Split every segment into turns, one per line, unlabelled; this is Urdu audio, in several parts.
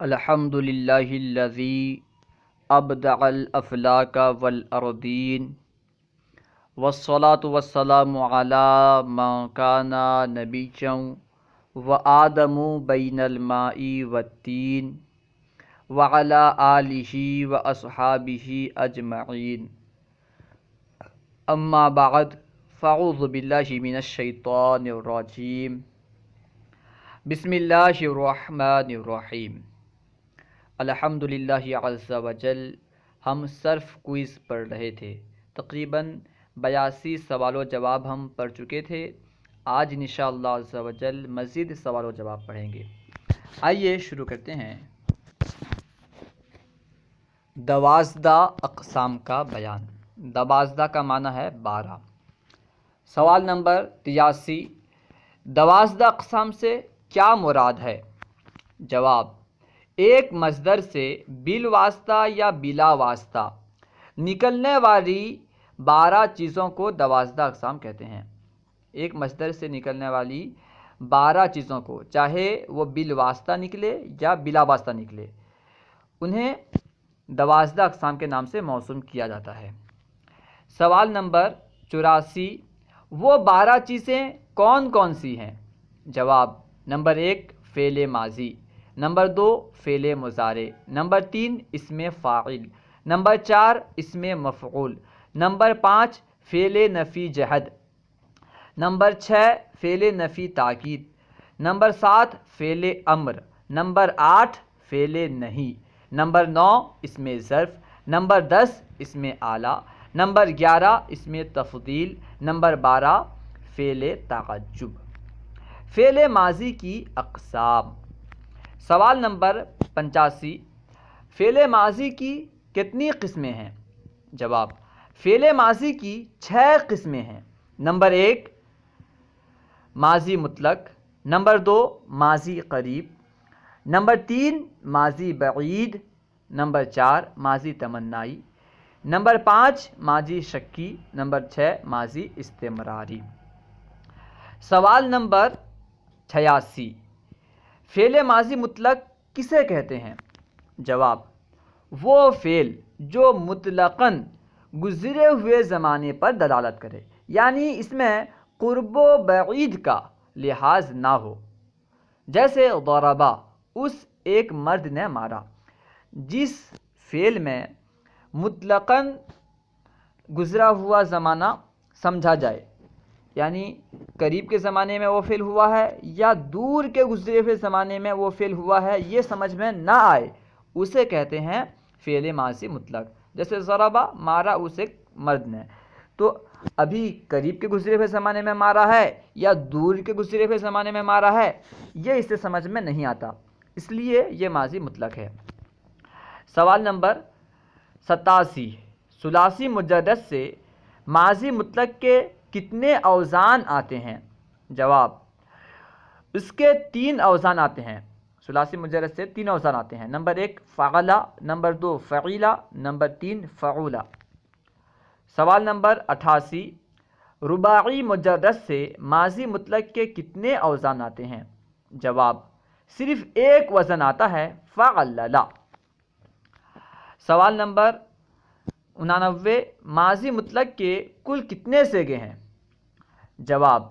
الحمد للہ الذی ابدع الافلاک والارضین والصلاة والسلام علی من کان نبیا وآدم بین الماء والتین وعلی آلہ واصحابہ اجمعین اما بعد فاعوذ باللہ من الشیطان الرجیم بسم اللہ الرحمن الرحیم الحمد للہ عز وجل۔ ہم صرف کوئز پڑھ رہے تھے، تقریباً 82 سوال و جواب ہم پڑھ چکے تھے۔ آج انشاءاللہ عز وجل مزید سوال و جواب پڑھیں گے۔ آئیے شروع کرتے ہیں۔ 12 اقسام کا بیان۔ 12 کا معنی ہے 12۔ سوال نمبر 83، 12 اقسام سے کیا مراد ہے؟ جواب: ایک مصدر سے بالواسطہ یا بلا واسطہ نکلنے والی 12 چیزوں کو 12 اقسام کہتے ہیں۔ ایک مصدر سے نکلنے والی 12 چیزوں کو، چاہے وہ بالواسطہ نکلے یا بلا واسطہ نکلے، انہیں 12 اقسام کے نام سے موسوم کیا جاتا ہے۔ سوال نمبر 84، وہ 12 چیزیں کون کون سی ہیں؟ جواب: نمبر 1 فعل ماضی، نمبر 2 فعل مضارع، نمبر 3 اسم فاعل، نمبر 4 اسم مفعول، نمبر 5 فعل نفی جہد، نمبر 6 فعل نفی تاکید، نمبر 7 فعل امر، نمبر 8 فعل نہیں، نمبر 9 اسم ظرف، نمبر 10 اسم اعلیٰ، نمبر 11 اسم تفضیل، نمبر 12 فعل تعجب۔ فعل ماضی کی اقسام۔ سوال نمبر 85، فعل ماضی کی کتنی قسمیں ہیں؟ جواب: فعل ماضی کی 6 قسمیں ہیں۔ نمبر 1 ماضی مطلق، نمبر 2 ماضی قریب، نمبر 3 ماضی بعید، نمبر 4 ماضی تمنائی، نمبر 5 ماضی شکی، نمبر 6 ماضی استمراری۔ سوال نمبر 86، فعل ماضی مطلق کسے کہتے ہیں؟ جواب: وہ فعل جو مطلقاً گزرے ہوئے زمانے پر دلالت کرے، یعنی اس میں قرب و بعید کا لحاظ نہ ہو۔ جیسے ضربا، اس ایک مرد نے مارا۔ جس فعل میں مطلقاً گزرا ہوا زمانہ سمجھا جائے، یعنی قریب کے زمانے میں وہ فعل ہوا ہے یا دور کے گزرے ہوئے زمانے میں وہ فعل ہوا ہے، یہ سمجھ میں نہ آئے، اسے کہتے ہیں فعل ماضی مطلق۔ جیسے ضربا، مارا اسے مرد نے، تو ابھی قریب کے گزرے ہوئے زمانے میں مارا ہے یا دور کے گزرے ہوئے زمانے میں مارا ہے، یہ اسے سمجھ میں نہیں آتا، اس لیے یہ ماضی مطلق ہے۔ سوال نمبر 87، ثلاثی مجرد سے ماضی مطلق کے کتنے اوزان آتے ہیں؟ جواب: اس کے 3 اوزان آتے ہیں۔ ثلاثی مجرد سے 3 اوزان آتے ہیں۔ نمبر 1 فعلا، نمبر 2 فعیلا، نمبر 3 فعولا۔ سوال نمبر 88، رباعی مجرد سے ماضی مطلق کے کتنے اوزان آتے ہیں؟ جواب: صرف ایک وزن آتا ہے، فعللا۔ سوال نمبر 89، ماضی مطلق کے کل کتنے صیغے ہیں؟ جواب: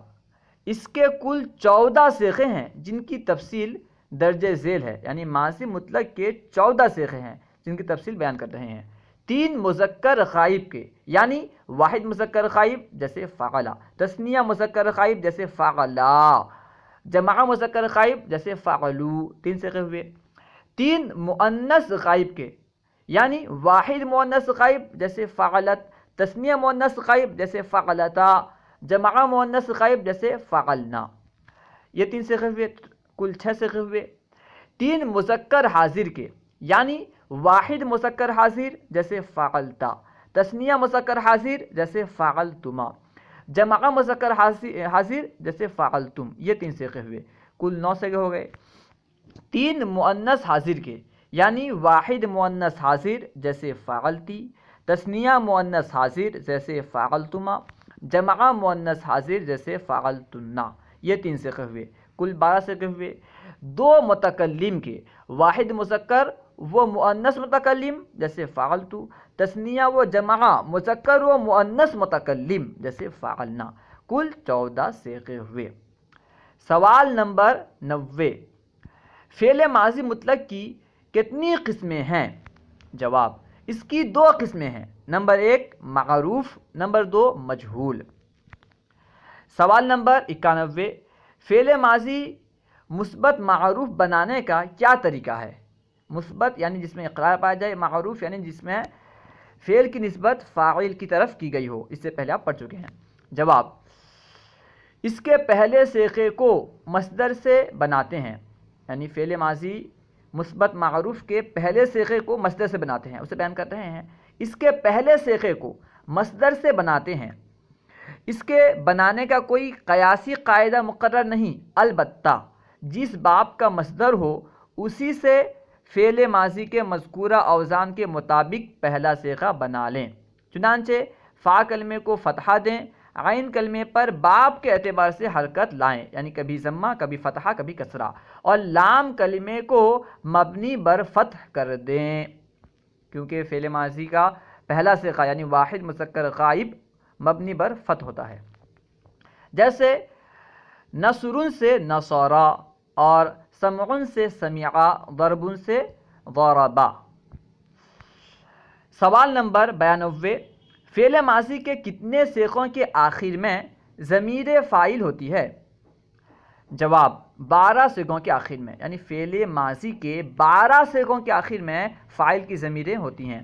اس کے کل 14 صیغے ہیں، جن کی تفصیل درج ذیل ہے، یعنی ماضی مطلق کے 14 صیغے ہیں جن کی تفصیل بیان کر رہے ہیں۔ 3 مذکر غائب کے، یعنی واحد مذکر غائب جیسے فعلا، تثنیہ مذکر غائب جیسے فعلا، جمع مذکر غائب جیسے فعلو، 3 صیغے ہوئے۔ 3 مؤنث غائب کے، یعنی واحد مؤنث غائب جیسے فعلت، تثنیہ مؤنث غائب جیسے فعلتا، جمع مؤنث غائب جیسے فعلنا، یہ 3 صیغے ہوئے، کل 6 صیغے ہوئے۔ 3 مذکر حاضر کے، یعنی واحد مذکر حاضر جیسے فعلتا، تثنیہ مذکر حاضر جیسے فعلتما، جمع مذکر حاضر جیسے فعلتم، یہ 3 صیغے ہوئے، کل 9 صیغے ہو گئے۔ 3 مؤنث حاضر کے، یعنی واحد مؤنث حاضر جیسے فعلتی، تثنیہ مؤنث حاضر جیسے فعلتما، جمع مؤنث حاضر جیسے فعلتنا، یہ 3 صیغے ہوئے، کل 12 صیغے ہوئے۔ دو متکلم کے، واحد مذکر و مؤنث متکلم جیسے فعلتو، تثنیہ و جمع مذکر و مؤنث متکلم جیسے فعلنا، کل 14 صیغے ہوئے۔ سوال نمبر 90، فعل ماضی مطلق کی کتنی قسمیں ہیں؟ جواب، اس کی 2 قسمیں ہیں، نمبر 1 معروف، نمبر 2 مجہول۔ سوال نمبر 91، فعل ماضی مثبت معروف بنانے کا کیا طریقہ ہے؟ مثبت یعنی جس میں اقرار پایا جائے، معروف یعنی جس میں فعل کی نسبت فاعل کی طرف کی گئی ہو، اس سے پہلے آپ پڑھ چکے ہیں۔ جواب، اس کے پہلے صیغے کو مصدر سے بناتے ہیں، یعنی فعل ماضی مثبت معروف کے پہلے صیغے کو مصدر سے بناتے ہیں، اسے بیان کر رہے ہیں۔ اس کے پہلے صیغے کو مصدر سے بناتے ہیں، اس کے بنانے کا کوئی قیاسی قاعدہ مقرر نہیں، البتہ جس باب کا مصدر ہو اسی سے فعل ماضی کے مذکورہ اوزان کے مطابق پہلا صیغہ بنا لیں۔ چنانچہ فا کلمے کو فتحہ دیں، عین کلمے پر باب کے اعتبار سے حرکت لائیں، یعنی کبھی ضمہ، کبھی فتحہ، کبھی کسرہ، اور لام کلمے کو مبنی بر فتح کر دیں، کیونکہ فعل ماضی کا پہلا صیغہ یعنی واحد مذکر غائب مبنی بر فتح ہوتا ہے، جیسے نصر سے نصرا اور سمع سے سمعا، ضرب سے ضربا۔ سوال نمبر 92، فعل ماضی کے کتنے صیغوں کے آخر میں ضمیر فاعل ہوتی ہے؟ جواب، 12 صیغوں کے آخر میں، یعنی فعل ماضی کے 12 صیغوں کے آخر میں فاعل کی ضمیریں ہوتی ہیں۔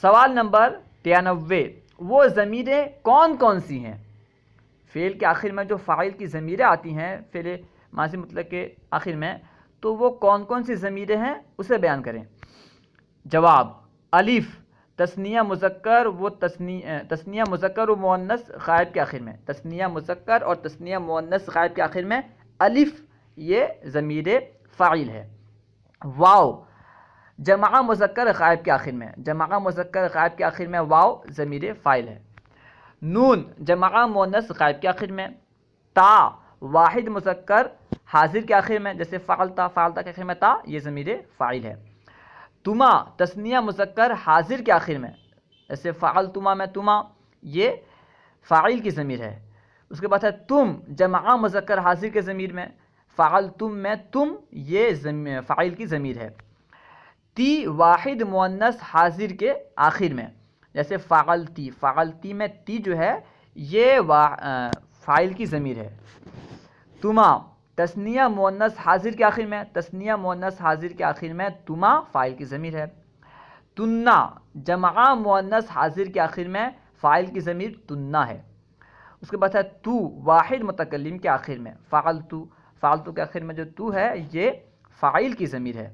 سوال نمبر 93، وہ ضمیریں کون کون سی ہیں؟ فعل کے آخر میں جو فاعل کی ضمیریں آتی ہیں فعل ماضی مطلق کے آخر میں، تو وہ کون کون سی ضمیریں ہیں اسے بیان کریں۔ جواب، الف تثنیہ مذکر و مؤنث غائب کے آخر میں، تثنیہ مذکر اور تثنیہ مؤنث غائب کے آخر میں الف یہ ضمیر فاعل ہے۔ واو جمع مذکر غائب کے آخر میں، جمع مذکر غائب کے آخر میں واو ضمیر فاعل ہے۔ نون جمع مؤنث غائب کے آخر میں۔ تا واحد مذکر حاضر کے آخر میں، جیسے فعلتا، فعلتا کے آخر میں تا یہ ضمیر فاعل ہے۔ تما تثنیہ مذکر حاضر کے آخر میں، جیسے فعلتما میں تما یہ فاعل کی ضمیر ہے۔ اس کے بعد ہے تم جمع مذکر حاضر کے ضمیر میں، فعلتم میں تم یہ فاعل کی ضمیر ہے۔ تی واحد مؤنث حاضر کے آخر میں، جیسے فعلتی، فعلتی میں تی جو ہے یہ فاعل کی ضمیر ہے۔ تما تثنیہ مؤنث حاضر کے آخر میں، تثنیہ مؤنث حاضر کے آخر میں تما فاعل کی ضمیر ہے۔ تنا جمع مؤنث حاضر کے آخر میں فاعل کی ضمیر تنا ہے۔ اس کے بعد ہے تو واحد متکلم کے آخر میں، فعلتو، فعلتو کے آخر میں جو تو ہے یہ فاعل کی ضمیر ہے۔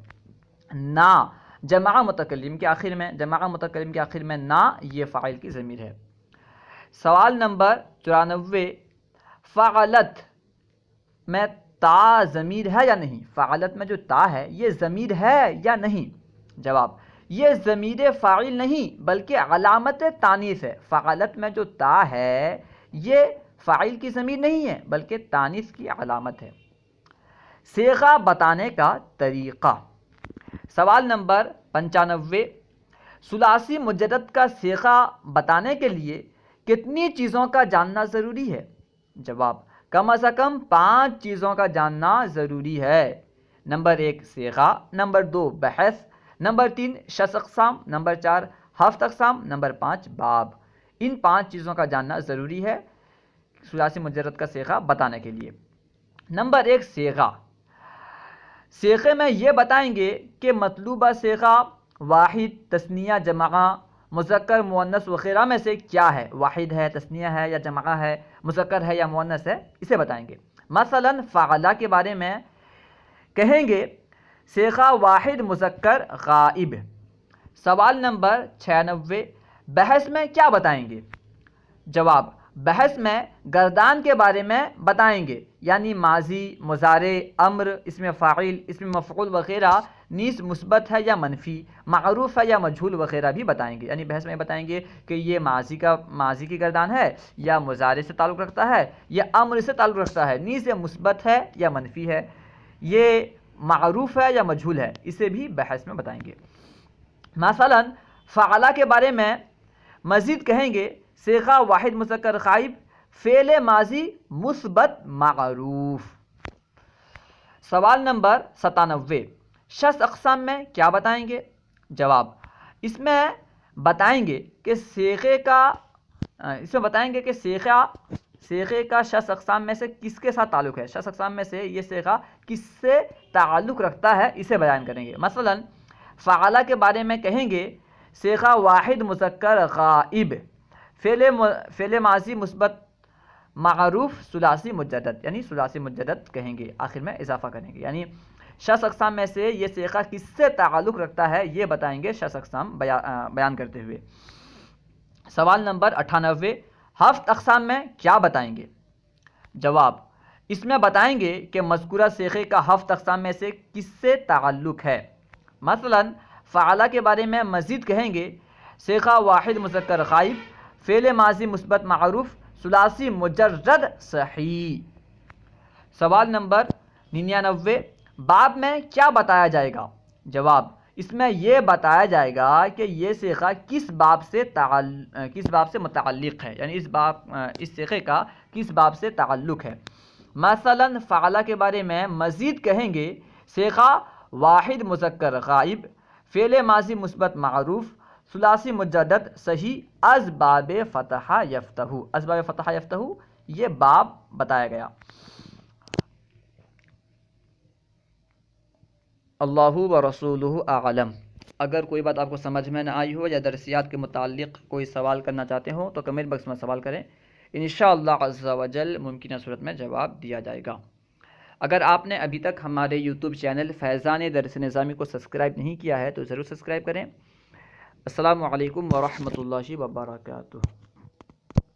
نا جمع متکلم کے آخر میں، جمع متکلم کے آخر میں نا یہ فاعل کی ضمیر ہے۔ سوال نمبر 94، فعلت میں تا ضمیر ہے یا نہیں؟ فعلت میں جو تا ہے یہ ضمیر ہے یا نہیں؟ جواب، یہ ضمیر فاعل نہیں بلکہ علامت تانیث ہے۔ فعلت میں جو تا ہے یہ فاعل کی ضمیر نہیں ہے بلکہ تانیث کی علامت ہے۔ صیغہ بتانے کا طریقہ۔ سوال نمبر 95، ثلاثی مجرد کا صیغہ بتانے کے لیے کتنی چیزوں کا جاننا ضروری ہے؟ جواب، کم از کم 5 چیزوں کا جاننا ضروری ہے۔ نمبر 1 صیغہ، نمبر 2 بحث، نمبر 3 6 اقسام، نمبر 4 7 اقسام، نمبر 5 باب۔ ان 5 چیزوں کا جاننا ضروری ہے ثلاثی مجرد کا صیغہ بتانے کے لیے۔ نمبر 1 صیغہ، صیغے میں یہ بتائیں گے کہ مطلوبہ صیغہ واحد، تثنیہ، جمع، مذکر، مؤنث وغیرہ میں سے کیا ہے، واحد ہے، تثنیہ ہے یا جمع ہے، مذکر ہے یا مؤنث ہے، اسے بتائیں گے۔ مثلا فعلا کے بارے میں کہیں گے صیغہ واحد مذکر غائب۔ سوال نمبر 96، بحث میں کیا بتائیں گے؟ جواب، بحث میں گردان کے بارے میں بتائیں گے، یعنی ماضی، مضارع، امر، اسم فاعل، اسم مفعول وغیرہ نیز مثبت ہے یا منفی، معروف ہے یا مجہول وغیرہ بھی بتائیں گے، یعنی بحث میں بتائیں گے کہ یہ ماضی کی گردان ہے یا مضارع سے تعلق رکھتا ہے یا امر سے تعلق رکھتا ہے، نیز یہ مثبت ہے یا منفی ہے، یہ معروف ہے یا مجہول ہے، اسے بھی بحث میں بتائیں گے۔ مثلا فعلا کے بارے میں مزید کہیں گے صیغہ واحد مذکر غائب، فعل ماضی مثبت معروف۔ سوال نمبر 97، شص اقسام میں کیا بتائیں گے؟ جواب، اس میں بتائیں گے کہ صیغے کا شص اقسام میں سے کس کے ساتھ تعلق ہے، شص اقسام میں سے یہ صیغہ کس سے تعلق رکھتا ہے، اسے بیان کریں گے۔ مثلا فعلا کے بارے میں کہیں گے صیغہ واحد مذکر غائب، فعل ماضی مثبت معروف ثلاثی مجدد، یعنی ثلاثی مجدد کہیں گے، آخر میں اضافہ کریں گے، یعنی شص اقسام میں سے یہ صیغہ کس سے تعلق رکھتا ہے یہ بتائیں گے شص اقسام بیان کرتے ہوئے۔ سوال نمبر 98، ہفت اقسام میں کیا بتائیں گے؟ جواب، اس میں بتائیں گے کہ مذکورہ صیغے کا ہفت اقسام میں سے کس سے تعلق ہے۔ مثلا فعلا کے بارے میں مزید کہیں گے صیغہ واحد مذکر غائب، فعل ماضی مثبت معروف ثلاثی مجرد صحیح۔ سوال نمبر 99، باب میں کیا بتایا جائے گا؟ جواب، اس میں یہ بتایا جائے گا کہ یہ صیغہ کس باب سے متعلق ہے، یعنی اس صیغے کا کس باب سے تعلق ہے۔ مثلا فعلا کے بارے میں مزید کہیں گے صیغہ واحد مذکر غائب، فعل ماضی مثبت معروف ثلاثی مجدد صحیح از باب فتح یفتح، از باب فتح یفتح یہ باب بتایا گیا۔ اللہ و رسولہ اعلم۔ اگر کوئی بات آپ کو سمجھ میں نہ آئی ہو یا درسیات کے متعلق کوئی سوال کرنا چاہتے ہو تو کمنٹ باکس میں سوال کریں، انشاءاللہ عز و جل ممکنہ صورت میں جواب دیا جائے گا۔ اگر آپ نے ابھی تک ہمارے یوٹیوب چینل فیضان درس نظامی کو سبسکرائب نہیں کیا ہے تو ضرور سبسکرائب کریں۔ السلام علیکم ورحمۃ اللہ وبرکاتہ۔